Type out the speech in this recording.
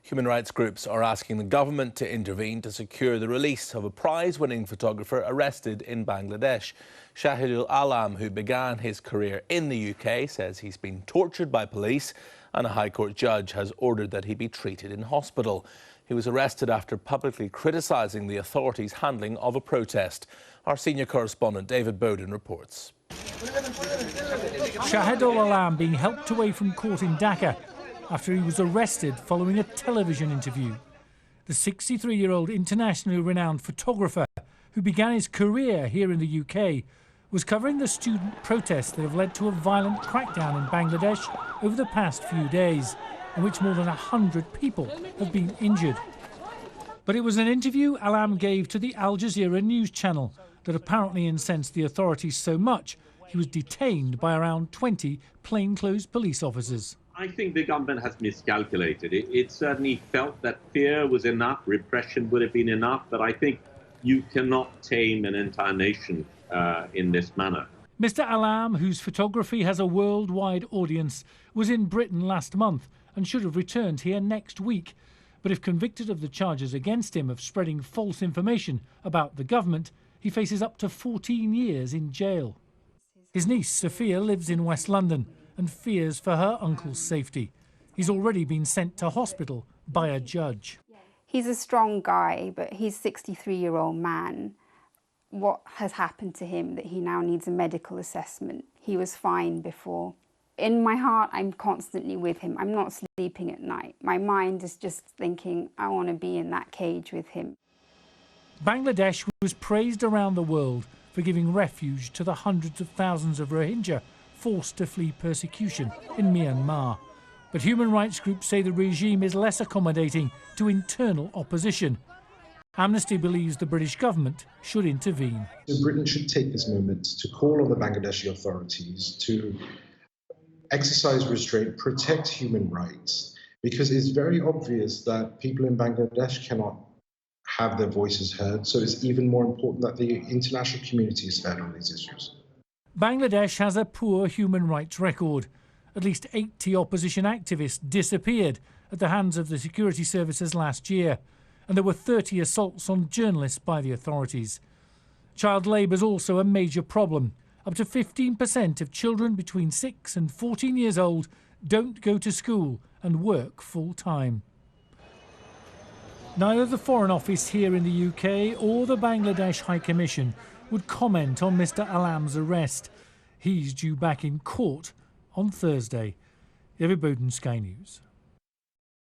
Human rights groups are asking the government to intervene to secure the release of a prize-winning photographer arrested in Bangladesh. Shahidul Alam, who began his career in the UK, says he's been tortured by police and a High Court judge has ordered that he be treated in hospital. He was arrested after publicly criticising the authorities' handling of a protest. Our senior correspondent David Bowden reports. Shahidul Alam being helped away from court in Dhaka after he was arrested following a television interview. The 63-year-old internationally renowned photographer, who began his career here in the UK, was covering the student protests that have led to a violent crackdown in Bangladesh over the past few days, in which more than 100 people have been injured. But it was an interview Alam gave to the Al Jazeera news channel that apparently incensed the authorities so much he was detained by around 20 plainclothes police officers. I think the government has miscalculated. It certainly felt that fear was enough, repression would have been enough, but I think you cannot tame an entire nation in this manner. Mr. Alam, whose photography has a worldwide audience, was in Britain last month and should have returned here next week. But if convicted of the charges against him of spreading false information about the government, he faces up to 14 years in jail. His niece, Sophia, lives in West London and fears for her uncle's safety. He's already been sent to hospital by a judge. He's a strong guy, but he's a 63-year-old man. What has happened to him that he now needs a medical assessment? He was fine before. In my heart, I'm constantly with him. I'm not sleeping at night. My mind is just thinking, I want to be in that cage with him. Bangladesh was praised around the world for giving refuge to the hundreds of thousands of Rohingya forced to flee persecution in Myanmar. But human rights groups say the regime is less accommodating to internal opposition. Amnesty believes the British government should intervene. So Britain should take this moment to call on the Bangladeshi authorities to exercise restraint, protect human rights, because it's very obvious that people in Bangladesh cannot have their voices heard. So it's even more important that the international community is heard on these issues. Bangladesh has a poor human rights record. At least 80 opposition activists disappeared at the hands of the security services last year, and there were 30 assaults on journalists by the authorities. Child labour is also a major problem. Up to 15% of children between 6 and 14 years old don't go to school and work full-time. Neither the Foreign Office here in the UK or the Bangladesh High Commission would comment on Mr. Alam's arrest. He's due back in court on Thursday. David Bowden, Sky News.